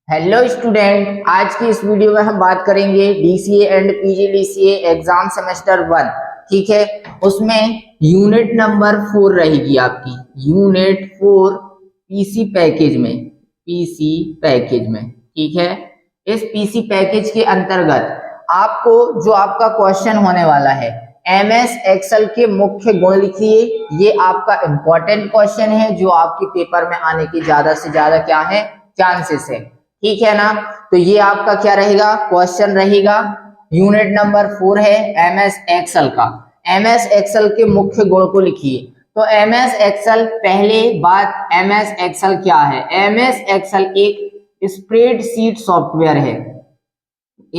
Hello student, आज की इस वीडियो में हम बात करेंगे DCA and PGDCA exam semester 1। ठीक है, उसमें यूनिट नंबर 4 रहेगी आपकी। यूनिट 4 पीसी पैकेज में। ठीक है, इस पीसी पैकेज के अंतर्गत आपको जो आपका क्वेश्चन होने वाला है, एमएस एक्सेल के मुख्य गुण लिखिए। ये आपका इंपॉर्टेंट क्वेश्चन है जो आपके पेपर में आने की ज्यादा से ज्यादा क्या है, चांसेस है। ठीक है ना, तो ये आपका क्या रहेगा, क्वेश्चन रहेगा। यूनिट नंबर 4 है एमएस एक्सेल का। एमएस एक्सेल के मुख्य गुण को लिखिए। तो एमएस एक्सेल, पहले बात, एमएस एक्सेल क्या है? एमएस एक्सेल एक स्प्रेडशीट सॉफ्टवेयर है।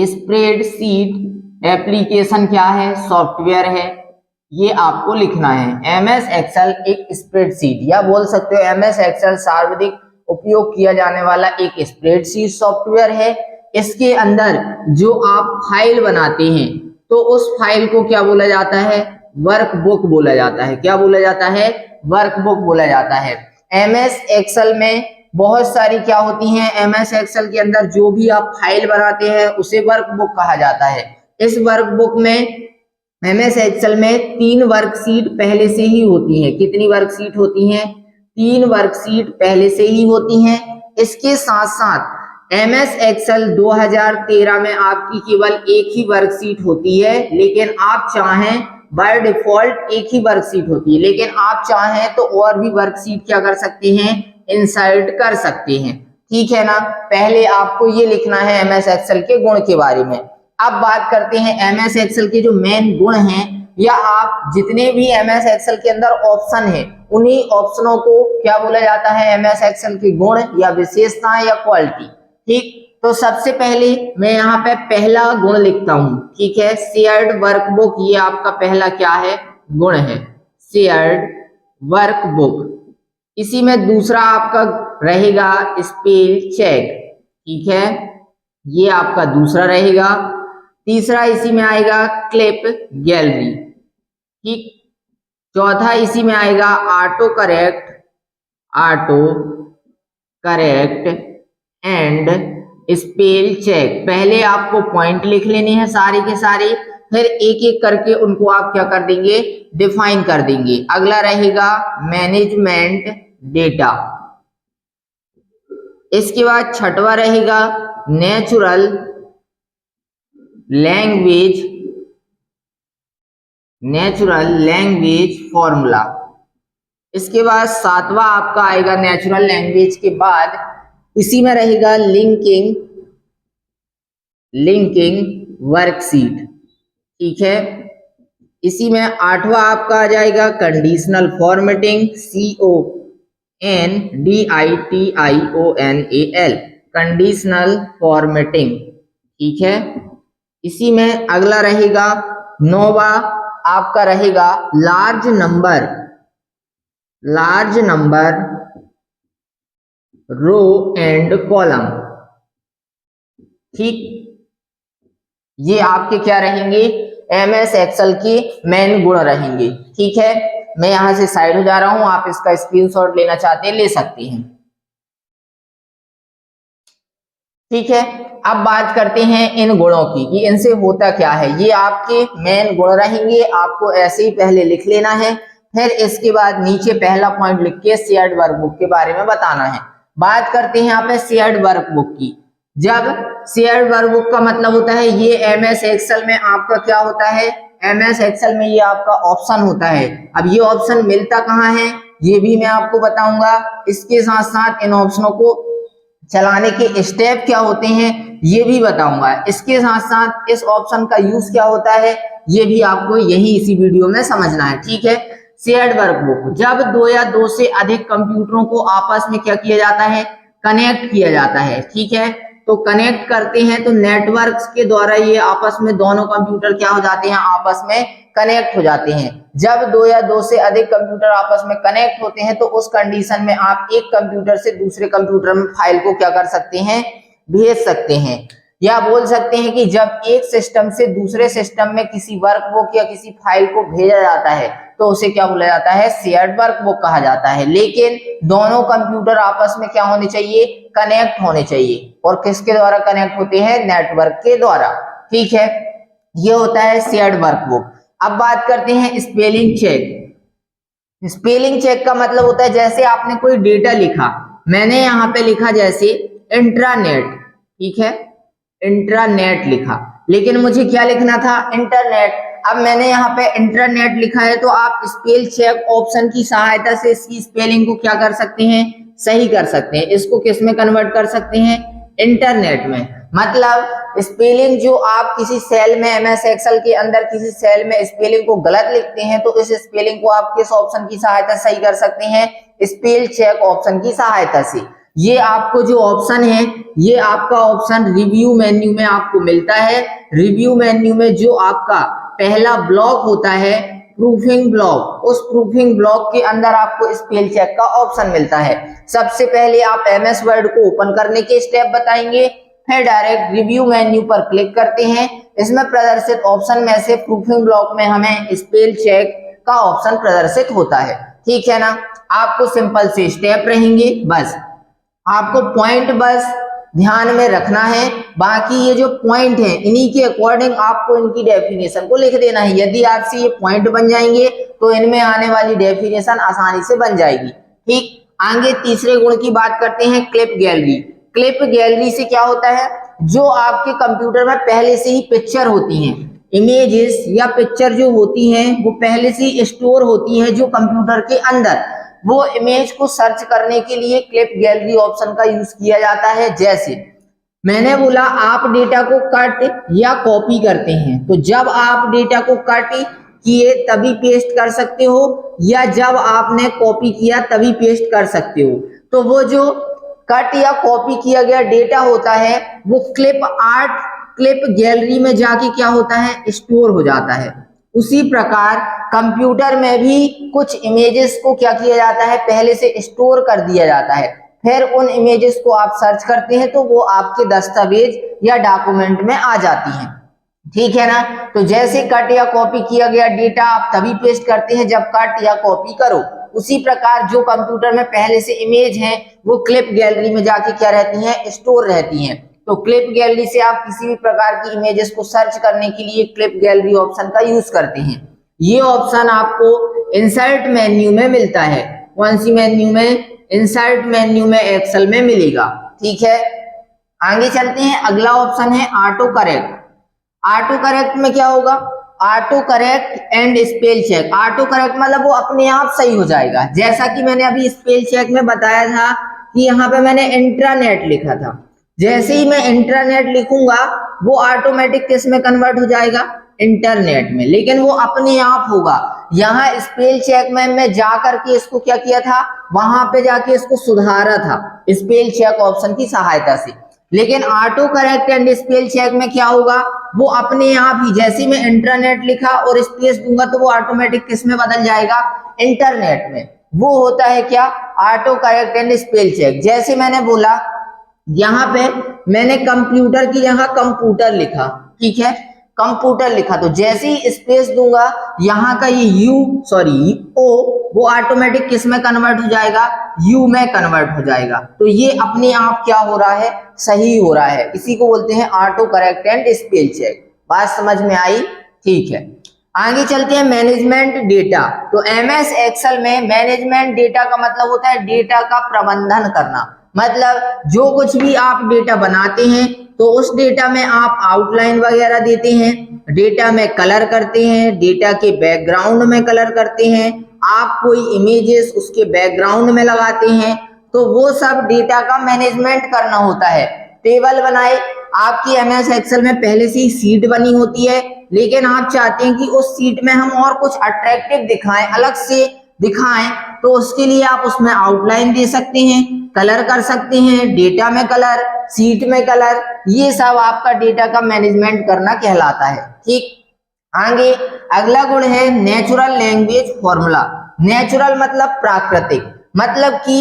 स्प्रेडशीट एप्लीकेशन क्या है, सॉफ्टवेयर है। ये आपको लिखना है। एमएस एक्सेल एक स्प्रेडशीट, या बोल सकते हो एमएस एक्सेल सर्वाधिक उपयोग किया जाने वाला एक स्प्रेडशीट सॉफ्टवेयर है। इसके अंदर जो आप फाइल बनाते हैं तो उस फाइल को क्या बोला जाता है, वर्कबुक बोला जाता है। क्या बोला जाता है? वर्कबुक बोला जाता है। एमएस एक्सेल में बहुत सारी क्या होती हैं, एमएस एक्सेल के अंदर जो भी आप फाइल बनाते हैं उसे वर्कबुक कहा जाता है। इस वर्कबुक में, एमएस एक्सेल में 3 वर्कशीट पहले से ही होती हैं। कितनी वर्कशीट होती हैं? 3 वर्कशीट पहले से ही होती हैं। इसके साथ साथ एमएस एक्सेल 2013 में आपकी केवल एक ही वर्कशीट होती है, लेकिन आप चाहें बाय डिफॉल्ट एक ही वर्कशीट होती है, लेकिन आप चाहें तो और भी वर्कशीट क्या कर सकते हैं, इंसर्ट कर सकते हैं। ठीक है ना, पहले आपको ये लिखना है एमएस एक्सेल के गुण के बारे में। अब बात करते हैं एमएस एक्सेल के जो मेन गुण हैं, या आप जितने भी एमएस एक्सेल के अंदर ऑप्शन है उन्हीं ऑप्शनों को क्या बोला जाता है, एमएस एक्सेल के गुण या विशेषताएं या क्वालिटी। ठीक, तो सबसे पहले मैं यहाँ पे पहला गुण लिखता हूं। ठीक है, शेयर्ड वर्कबुक, ये आपका पहला क्या है, गुण है, शेयर्ड वर्कबुक। इसी में दूसरा आपका रहेगा स्पेल चेक। ठीक है, ये आपका दूसरा रहेगा। तीसरा इसी में आएगा क्लिप गैलरी। ठीक, चौथा इसी में आएगा auto correct and spell check. पहले आपको पॉइंट लिख लेने हैं सारे के सारे, फिर एक एक करके उनको आप क्या कर देंगे, डिफाइन कर देंगे। अगला रहेगा मैनेजमेंट डेटा। इसके बाद छठवा रहेगा नेचुरल लैंग्वेज फॉर्मूला। इसके बाद सातवां आपका आएगा नेचुरल लैंग्वेज के बाद इसी में रहेगा लिंकिंग वर्कशीट। ठीक है, इसी में आठवां आपका आ जाएगा conditional formatting, CONDITIONAL, conditional formatting. ठीक है, इसी में अगला रहेगा नौवा आपका रहेगा large number row and column. ठीक, ये आपके क्या रहेंगे, एमएस एक्सेल के मेन गुण रहेंगे। ठीक है, मैं यहां से साइड हो जा रहा हूं, आप इसका स्क्रीनशॉट लेना चाहते हैं ले सकते हैं। ठीक है, अब बात करते हैं इन गुणों की कि इनसे होता क्या है। ये आपके मेन गुण रहेंगे, आपको ऐसे ही पहले लिख लेना है, फिर इसके बाद नीचे पहला पॉइंट लिख के शेयर्ड वर्कबुक के बारे में बताना है। बात करते हैं यहाँ पे शेयर्ड वर्कबुक की। जब शेयर्ड वर्कबुक का मतलब होता है, ये एमएस एक्सेल में आपका क्या होता है, एमएस एक्सेल में ये आपका ऑप्शन होता है। अब ये ऑप्शन मिलता कहाँ है, ये भी मैं आपको बताऊंगा। इसके साथ साथ इन ऑप्शनों को चलाने के स्टेप क्या होते हैं ये भी बताऊंगा। इसके साथ साथ इस ऑप्शन का यूज क्या होता है ये भी आपको यही इसी वीडियो में समझना है। ठीक है, शेयर्ड वर्कबुक, जब 2 या 2 से अधिक कंप्यूटरों को आपस में क्या किया जाता है, कनेक्ट किया जाता है। ठीक है, तो कनेक्ट करते हैं तो नेटवर्क के द्वारा ये आपस में दोनों कंप्यूटर क्या हो जाते हैं, आपस में कनेक्ट हो जाते हैं। जब 2 या 2 से अधिक कंप्यूटर आपस में कनेक्ट होते हैं तो उस कंडीशन में आप एक कंप्यूटर से दूसरे कंप्यूटर में फाइल को क्या कर सकते हैं, भेज सकते हैं। या बोल सकते हैं कि जब एक सिस्टम से दूसरे सिस्टम में किसी वर्कबुक या किसी फाइल को भेजा जाता है तो उसे क्या बोला जाता है, शेयर्ड वर्कबुक कहा जाता है। लेकिन दोनों कंप्यूटर आपस में क्या होने चाहिए, कनेक्ट होने चाहिए। और किसके द्वारा कनेक्ट होते हैं, नेटवर्क के द्वारा। ठीक है, ये होता है शेयर्ड वर्कबुक। अब बात करते हैं स्पेलिंग चेक। स्पेलिंग चेक का मतलब होता है जैसे आपने कोई डेटा लिखा, मैंने यहाँ पे लिखा जैसे इंट्रानेट, ठीक है, इंट्रानेट लिखा, लेकिन मुझे क्या लिखना था, इंटरनेट। अब मैंने यहाँ पे इंटरनेट लिखा है तो आप स्पेल चेक ऑप्शन की सहायता से इसकी स्पेलिंग को क्या कर सकते हैं, सही कर सकते हैं। इसको किस में कन्वर्ट कर सकते हैं, इंटरनेट में। मतलब स्पेलिंग जो आप किसी सेल में एमएस एक्सेल के अंदर किसी सेल में स्पेलिंग को गलत लिखते हैं तो इस स्पेलिंग को आप किस ऑप्शन की सहायता से सही कर सकते हैं, स्पेल चेक ऑप्शन की सहायता से। ये आपको जो ऑप्शन है, ये आपका ऑप्शन रिव्यू मेन्यू में आपको मिलता है। रिव्यू मेन्यू में जो आपका पहला ब्लॉक होता है प्रूफिंग ब्लॉक, उस प्रूफिंग ब्लॉक के अंदर आपको स्पेल चेक का ऑप्शन मिलता है। सबसे पहले आप एमएस वर्ड को ओपन करने के स्टेप बताएंगे, फिर डायरेक्ट रिव्यू मेन्यू पर क्लिक करते हैं। इसमें प्रदर्शित ऑप्शन में से प्रूफिंग ब्लॉक में हमें स्पेल चेक का ऑप्शन प्रदर्शित होता है। ठीक है ना, आपको सिंपल से स्टेप रहेंगे, बस आपको पॉइंट बस ध्यान में रखना है। बाकी ये जो पॉइंट है इन्हीं के अकॉर्डिंग आपको इनकी डेफिनेशन को लिख देना है। यदि आपसे ये पॉइंट बन जाएंगे तो इनमें आने वाली डेफिनेशन आसानी से बन जाएगी। ठीक, आगे तीसरे गुण की बात करते हैं, क्लिप गैलरी। क्लिप गैलरी से क्या होता है, जो आपके कंप्यूटर में पहले से ही पिक्चर होती हैं, इमेजेस या पिक्चर जो होती हैं वो पहले से ही स्टोर होती हैं जो कंप्यूटर के अंदर, वो इमेज को सर्च करने के लिए क्लिप गैलरी ऑप्शन का यूज किया जाता है। जैसे मैंने बोला आप डेटा को कट या कॉपी करते हैं, तो जब आप डेटा को कट किए तभी पेस्ट कर सकते हो, या जब आपने कॉपी किया तभी पेस्ट कर सकते हो। तो वो जो कट या कॉपी किया गया डेटा होता है वो क्लिप आर्ट, क्लिप गैलरी में जाके क्या होता है, स्टोर हो जाता है। उसी प्रकार कंप्यूटर में भी कुछ इमेजेस को क्या किया जाता है, पहले से स्टोर कर दिया जाता है, फिर उन इमेजेस को आप सर्च करते हैं तो वो आपके दस्तावेज या डॉक्यूमेंट में आ जाती हैं। ठीक है ना, तो जैसे कट या कॉपी किया गया डेटा आप तभी पेस्ट करते हैं जब कट या कॉपी करो। उसी प्रकार जो कंप्यूटर में पहले से इमेज है वो क्लिप गैलरी में जाके क्या रहती हैं, स्टोर रहती हैं। तो क्लिप गैलरी से आप किसी भी प्रकार की इमेजेस को सर्च करने के लिए क्लिप गैलरी ऑप्शन का यूज करते हैं। ये ऑप्शन आपको इंसर्ट मेन्यू में मिलता है। कौन सी मेन्यू में, इंसर्ट मेन्यू में एक्सेल में मिलेगा। ठीक है, आगे चलते हैं, अगला ऑप्शन है ऑटो करेक्ट। ऑटो करेक्ट में क्या होगा, auto correct and spell check. Auto correct मतलब वो अपने आप सही हो जाएगा, जैसा कि मैंने अभी स्पेल चेक में बताया था कि यहाँ पे मैंने इंट्रानेट लिखा था, जैसे ही मैं इंटरनेट लिखूंगा वो ऑटोमेटिक किस में कन्वर्ट हो जाएगा, इंटरनेट में, लेकिन वो अपने आप होगा। यहाँ स्पेल चेक में मैं जाकर के इसको क्या किया था, वहां पे जाके इसको सुधारा था स्पेल चेक ऑप्शन की सहायता से। लेकिन auto correct and spell check में क्या होगा, वो अपने आप ही, जैसे मैं इंटरनेट लिखा और स्पेस दूंगा तो वो ऑटोमेटिक किस में बदल जाएगा, इंटरनेट में। वो होता है क्या, auto correct and spell check. जैसे मैंने बोला यहाँ पे मैंने कंप्यूटर की जगह कंप्यूटर लिखा, ठीक है, कंप्यूटर लिखा, तो जैसे ही स्पेस दूंगा यहाँ का ये ओ वो ऑटोमेटिक किस में कन्वर्ट हो जाएगा, यू में कन्वर्ट हो जाएगा। तो ये अपने आप क्या हो रहा है, सही हो रहा है। इसी को बोलते हैं auto correct and spell check. बात समझ में आई? ठीक है, आगे चलते हैं मैनेजमेंट डेटा। तो एमएस एक्सेल में मैनेजमेंट डेटा का मतलब होता है डेटा का प्रबंधन करना। मतलब जो कुछ भी आप डेटा बनाते हैं तो उस डेटा में आप आउटलाइन वगैरह देते हैं, डेटा में कलर करते हैं, डेटा के बैकग्राउंड में कलर करते हैं, आप कोई इमेजेस उसके बैकग्राउंड में लगाते हैं, तो वो सब डेटा का मैनेजमेंट करना होता है। टेबल बनाए, आपकी एमएस एक्सेल में पहले से ही सीट बनी होती है, लेकिन आप चाहते हैं कि उस सीट में हम और कुछ अट्रैक्टिव दिखाएं, अलग से दिखाएं, तो उसके लिए आप उसमें आउटलाइन दे सकते हैं, कलर कर सकते हैं, डेटा में कलर, सीट में कलर, ये सब आपका डेटा का मैनेजमेंट करना कहलाता है। ठीक, आगे अगला गुण है नेचुरल लैंग्वेज फॉर्मूला। नेचुरल मतलब प्राकृतिक, मतलब कि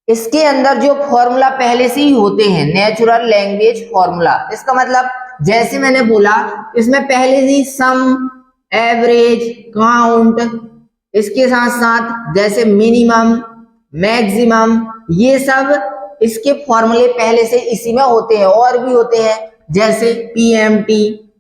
इसके अंदर जो फॉर्मूला पहले से ही होते हैं, नेचुरल लैंग्वेज फॉर्मूला, इसका मतलब जैसे मैंने बोला इसमें पहले से ही सम, एवरेज, काउंट, इसके साथ साथ जैसे मिनिमम, मैक्सिमम, ये सब इसके फॉर्मूले पहले से इसी में होते हैं। और भी होते हैं जैसे पीएमटी,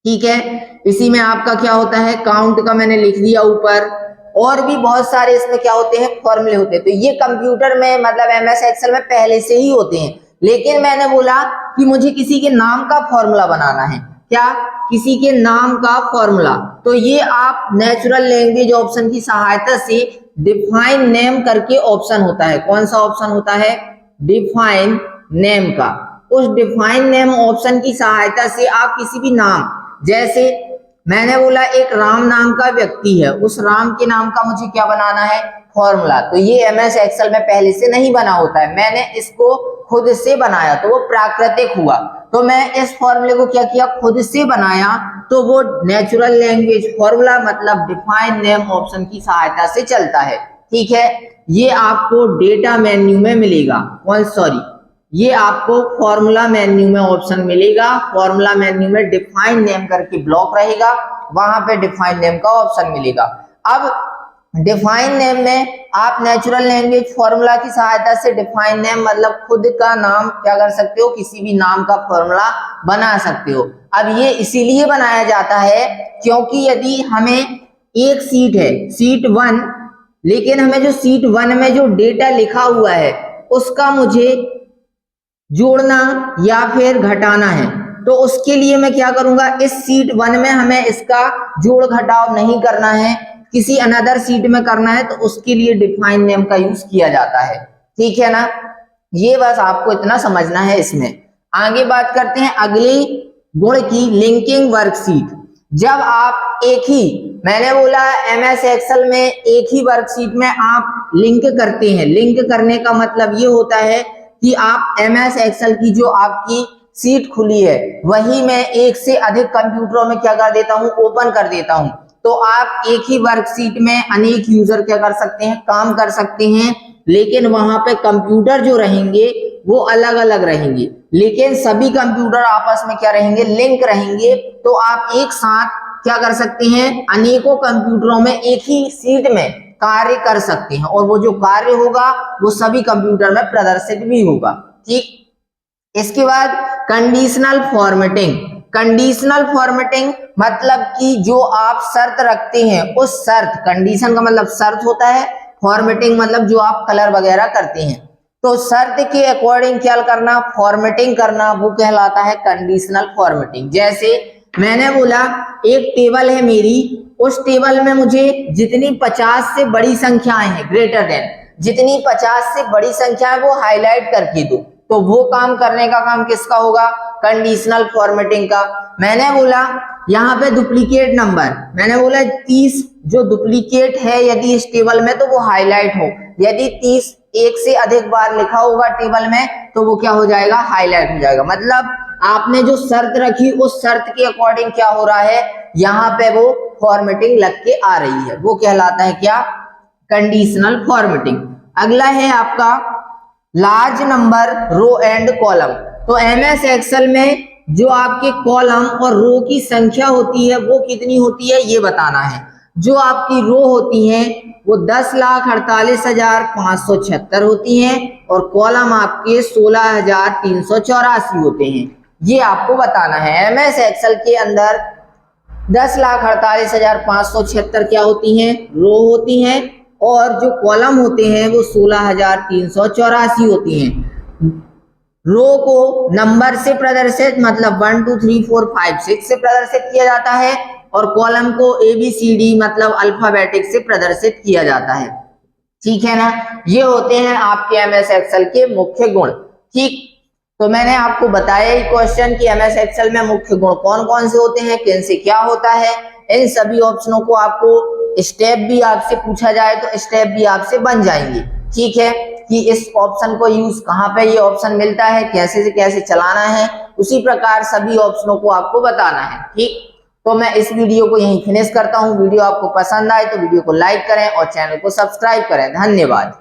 ठीक है, इसी में आपका क्या होता है, काउंट का मैंने लिख दिया ऊपर। और भी बहुत सारे इसमें क्या होते हैं, फॉर्मूले होते हैं। तो ये कंप्यूटर में मतलब एमएस एक्सेल में पहले से ही होते हैं। लेकिन मैंने बोला कि मुझे किसी के नाम का फॉर्मूला बनाना है, क्या, किसी के नाम का फॉर्मूला, तो ये आप नेचुरल लैंग्वेज ऑप्शन की सहायता से डिफाइन नेम करके ऑप्शन होता है, कौन सा ऑप्शन होता है, डिफाइन नेम का। उस डिफाइन नेम ऑप्शन की सहायता से आप किसी भी नाम, जैसे मैंने बोला एक राम नाम का व्यक्ति है, उस राम के नाम का मुझे क्या बनाना है, फॉर्मूला। तो ये एमएस एक्सेल में पहले से नहीं बना होता है, मैंने इसको खुद से बनाया, तो वो प्राकृतिक हुआ। तो मैं इस फॉर्मूले को क्या किया, खुद से बनाया, तो वो नेचुरल लैंग्वेज फॉर्मूला मतलब डिफाइन नेम ऑप्शन की सहायता से चलता है। ठीक है, ये आपको डेटा मेन्यू में मिलेगा, ये आपको फॉर्मूला मेन्यू में ऑप्शन मिलेगा। फॉर्मूला मेन्यू में डिफाइन नेम करके ब्लॉक रहेगा, वहां पे डिफाइन नेम का ऑप्शन मिलेगा। अब डिफाइन नेम में आप नेचुरल लैंग्वेज फॉर्मूला की सहायता से डिफाइन नेम मतलब खुद का नाम क्या कर सकते हो, किसी भी नाम का फॉर्मूला बना सकते हो। अब ये इसीलिए बनाया जाता है क्योंकि यदि हमें एक सीट है, सीट 1, लेकिन हमें जो सीट 1 में जो डेटा लिखा हुआ है उसका मुझे जोड़ना या फिर घटाना है, तो उसके लिए मैं क्या करूंगा, इस सीट 1 में हमें इसका जोड़ घटाव नहीं करना है, किसी अनदर सीट में करना है, तो उसके लिए डिफाइन नेम का यूज किया जाता है। ठीक है ना, ये बस आपको इतना समझना है। इसमें आगे बात करते हैं अगले गुण की, लिंकिंग वर्कशीट। जब आप एक ही, मैंने बोला एमएस एक्सेल में एक ही वर्कशीट में आप लिंक करते हैं, लिंक करने का मतलब ये होता है कि आप एमएस एक्सेल की जो आपकी सीट खुली है वही मैं एक से अधिक कंप्यूटरों में क्या कर देता हूं, ओपन कर देता हूं। तो आप एक ही वर्कशीट में अनेक यूजर क्या कर सकते हैं, काम कर सकते हैं, लेकिन वहां पे कंप्यूटर जो रहेंगे वो अलग अलग रहेंगे, लेकिन सभी कंप्यूटर आपस में क्या रहेंगे, लिंक रहेंगे। तो आप एक साथ क्या कर सकते हैं, अनेकों कंप्यूटरों में एक ही सीट में कार्य कर सकते हैं, और वो जो कार्य होगा वो सभी कंप्यूटर में प्रदर्शित भी होगा। ठीक, इसके बाद कंडीशनल फॉर्मेटिंग। कंडीशनल फॉर्मेटिंग मतलब कि जो आप शर्त रखते हैं उस शर्त, कंडीशन का मतलब शर्त होता है, फॉर्मेटिंग मतलब जो आप कलर वगैरह करते हैं, तो शर्त के अकॉर्डिंग क्या करना, फॉर्मेटिंग करना, वो कहलाता है कंडीशनल फॉर्मेटिंग। जैसे मैंने बोला एक टेबल है मेरी, उस टेबल में मुझे जितनी 50 से बड़ी संख्याएं हैं, ग्रेटर देन, जितनी 50 से बड़ी संख्या है वो हाईलाइट करके दो, तो वो काम करने का काम किसका होगा, कंडीशनल फॉर्मेटिंग का। मैंने बोला यहाँ पे डुप्लीकेट नंबर, मैंने बोला 30 जो डुप्लीकेट है यदि इस टेबल में तो वो हाईलाइट हो, यदि 30 एक से अधिक बार लिखा होगा टेबल में तो वो क्या हो जाएगा, हाईलाइट हो जाएगा। मतलब आपने जो शर्त रखी उस शर्त के अकॉर्डिंग क्या हो रहा है, यहाँ पे वो फॉर्मेटिंग लग के आ रही है, वो कहलाता है क्या, कंडीशनल फॉर्मेटिंग। अगला है आपका large number row and column. तो एमएस एक्सेल में जो आपके कॉलम और रो की संख्या होती है वो कितनी होती है ये बताना है। जो आपकी रो होती है वो 10,48,576 होती हैं और कॉलम आपके 16,384 होते हैं, ये आपको बताना है। एमएस एक्सेल के अंदर 10,48,576 क्या होती हैं, रो होती हैं, और जो कॉलम होते हैं वो 16,384 होती हैं। रो को नंबर से प्रदर्शित मतलब 1 2 3 4 5 6 से प्रदर्शित किया जाता है, और कॉलम को ABCD मतलब अल्फाबेटिक से प्रदर्शित किया जाता है। ठीक है ना, ये होते हैं आपके एमएस एक्सेल के मुख्य गुण। ठीक, तो मैंने आपको बताया ही क्वेश्चन कि एमएस एक्सेल में मुख्य गुण कौन कौन से होते हैं, किन से क्या होता है। इन सभी ऑप्शनों को आपको स्टेप भी आपसे पूछा जाए तो स्टेप भी आपसे बन जाएंगे। ठीक है, कि इस ऑप्शन को यूज कहाँ पे ये ऑप्शन मिलता है, कैसे से कैसे चलाना है, उसी प्रकार सभी ऑप्शनों को आपको बताना है। ठीक, तो मैं इस वीडियो को यहीं फिनिश करता हूँ। वीडियो आपको पसंद आए तो वीडियो को लाइक करें और चैनल को सब्सक्राइब करें। धन्यवाद।